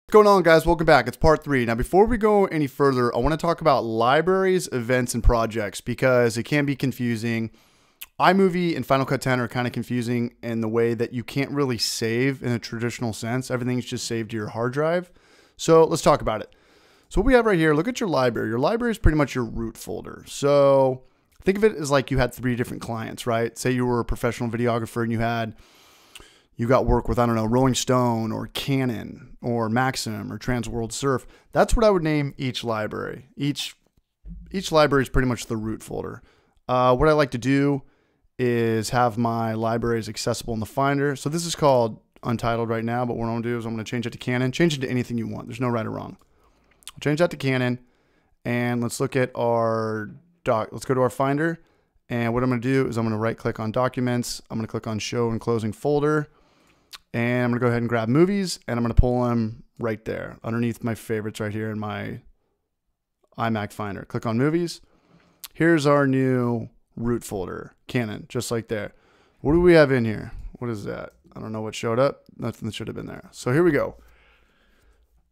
What's going on, guys? Welcome back. It's part 3. Now, before we go any further, I want to talk about libraries, events, and projects because it can be confusing. iMovie and Final Cut 10 are kind of confusing in the way that you can't really save in a traditional sense. Everything's just saved to your hard drive. So let's talk about it. So what we have right here, look at your library. Your library is pretty much your root folder. So think of it as like you had 3 different clients, right? Say you were a professional videographer and you got work with, I don't know, Rolling Stone or Canon or Maxim or Transworld Surf. That's what I would name each library. Each library is pretty much the root folder. What I like to do is have my libraries accessible in the Finder. So this is called Untitled right now, but what I'm going to do is I'm going to change it to Canon. Change it to anything you want. There's no right or wrong. I'll change that to Canon, and let's look at our let's go to our Finder, and what I'm going to do is I'm going to right-click on Documents. I'm going to click on Show and Closing Folder. And I'm going to go ahead and grab movies, and I'm going to pull them right there underneath my favorites right here in my iMac Finder. Click on movies. Here's our new root folder, Canon, just like there. What do we have in here? What is that? I don't know what showed up. Nothing that should have been there. So here we go.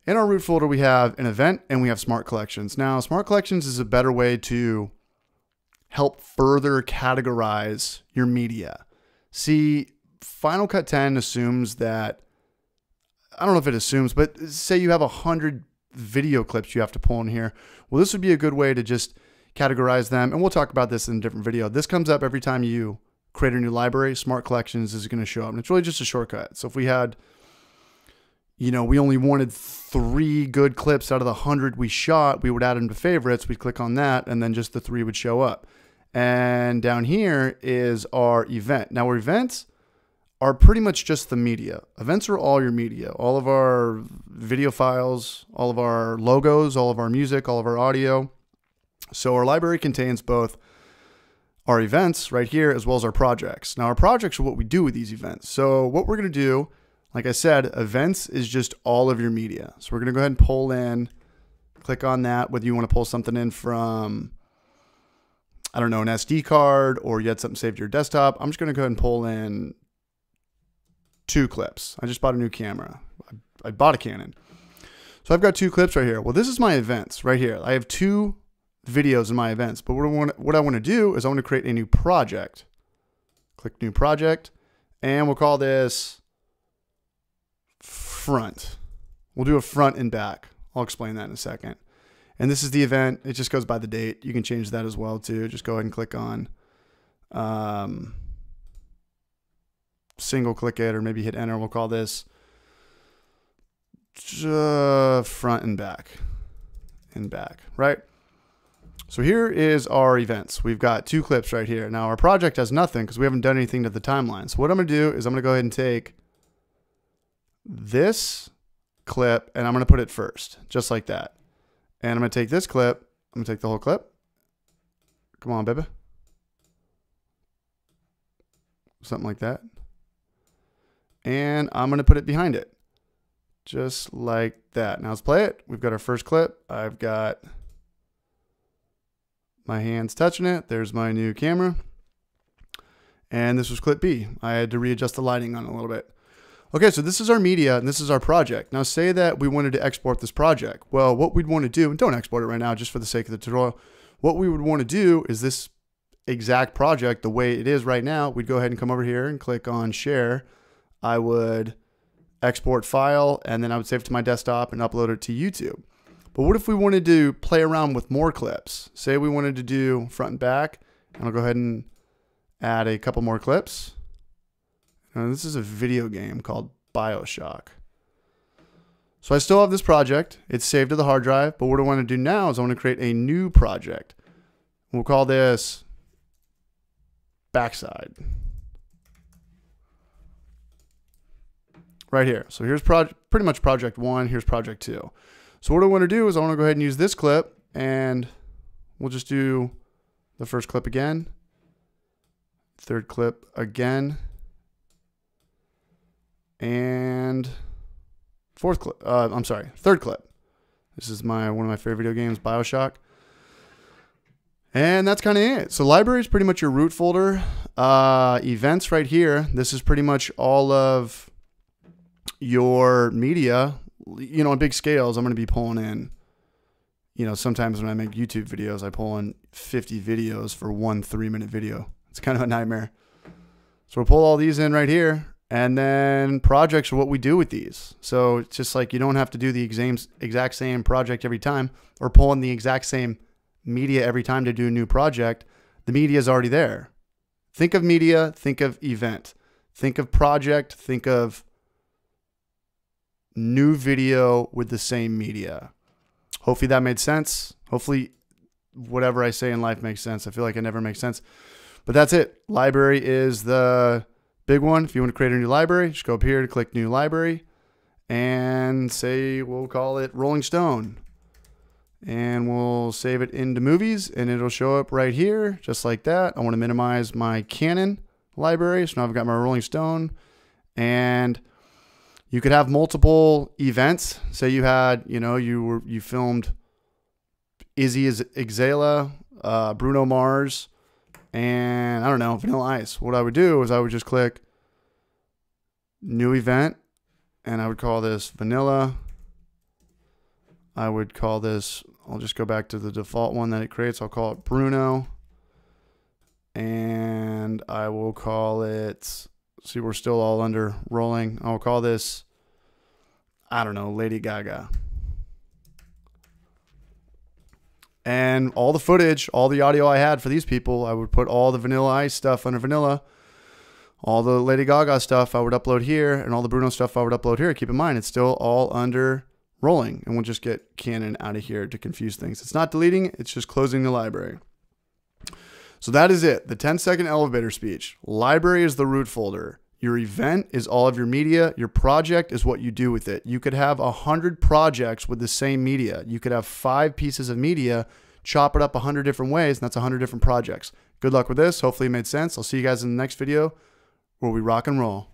In our root folder, we have an event and we have Smart Collections. Now, Smart Collections is a better way to help further categorize your media. See, Final Cut 10 assumes that, I don't know if it assumes, but say you have 100 video clips you have to pull in here. Well, this would be a good way to just categorize them. And we'll talk about this in a different video. This comes up every time you create a new library. Smart Collections is going to show up. And it's really just a shortcut. So if we had, we only wanted 3 good clips out of the 100 we shot, we would add them to favorites. We'd click on that, and then just the 3 would show up. And down here is our event. Now, our events are pretty much just the media. Events are all your media, all of our video files, all of our logos, all of our music, all of our audio. So our library contains both our events right here as well as our projects. Now our projects are what we do with these events. So what we're going to do, like I said, events is just all of your media. So we're going to go ahead and pull in, click on that, whether you want to pull something in from, I don't know, an SD card or you had something saved to your desktop. I'm just going to go ahead and pull in 2 clips. I just bought a new camera. I bought a Canon. So I've got 2 clips right here. Well, this is my events right here. I have 2 videos in my events, but what I want to do is I want to create a new project. Click New Project, and we'll call this Front. We'll do a front and back. I'll explain that in a second. And this is the event. It just goes by the date. You can change that as well too. Just go ahead and click on single click it, or maybe hit enter. We'll call this front and back, right? So here is our events. We've got 2 clips right here. Now our project has nothing because we haven't done anything to the timeline. So what I'm going to do is I'm going to go ahead and take this clip and I'm going to put it first, just like that. And I'm going to take this clip. I'm going to take the whole clip. Come on, baby. Something like that. And I'm going to put it behind it, just like that. Now let's play it. We've got our first clip. I've got my hands touching it. There's my new camera. And this was clip B. I had to readjust the lighting on it a little bit. Okay, so this is our media and this is our project. Now say that we wanted to export this project. Well, what we'd want to do, and don't export it right now just for the sake of the tutorial, what we would want to do is this exact project, the way it is right now, we'd go ahead and come over here and click on Share. I would export file, and then I would save it to my desktop and upload it to YouTube. But what if we wanted to play around with more clips? Say we wanted to do front and back, and I'll go ahead and add a couple more clips. Now, this is a video game called BioShock. So I still have this project. It's saved to the hard drive, but what I want to do now is I want to create a new project. We'll call this Backside. Right here. So here's pretty much project 1. Here's project 2. So what I want to do is I want to go ahead and use this clip, and we'll just do the first clip again, third clip again, and third clip. This is one of my favorite video games, BioShock. And that's kind of it. So library is pretty much your root folder. Events right here. This is pretty much all of your media. you know, on big scales, I'm going to be pulling in, you know, sometimes when I make YouTube videos, I pull in 50 videos for 1 3-minute video. It's kind of a nightmare. So we'll pull all these in right here, and then projects are what we do with these. So it's just like you don't have to do the exact same project every time or pull in the exact same media every time to do a new project. The media is already there. Think of media, think of event, think of project, think of new video with the same media. Hopefully that made sense. Hopefully whatever I say in life makes sense. I feel like it never makes sense. But that's it. Library is the big one. If you want to create a new library, just go up here to click New Library and say, we'll call it Rolling Stone. And we'll save it into movies and it'll show up right here, just like that. I want to minimize my Canon library. So now I've got my Rolling Stone, and you could have multiple events. Say you had, you know, you filmed Izzy Exala, Bruno Mars, and I don't know, Vanilla Ice. What I would do is I would just click New Event, and I would call this Vanilla. I would call this, I'll just go back to the default one that it creates. I'll call it Bruno. And I will call it, see, we're still all under rolling. I'll call this, I don't know, Lady Gaga. And all the footage, all the audio I had for these people, I would put all the Vanilla Ice stuff under Vanilla. All the Lady Gaga stuff I would upload here, and all the Bruno stuff I would upload here. Keep in mind, it's still all under rolling, and we'll just get Canon out of here to confuse things. It's not deleting, it's just closing the library. So that is it, the 10-second elevator speech. Library is the root folder. Your event is all of your media. Your project is what you do with it. You could have 100 projects with the same media. You could have 5 pieces of media, chop it up 100 different ways, and that's 100 different projects. Good luck with this. Hopefully it made sense. I'll see you guys in the next video where we rock and roll.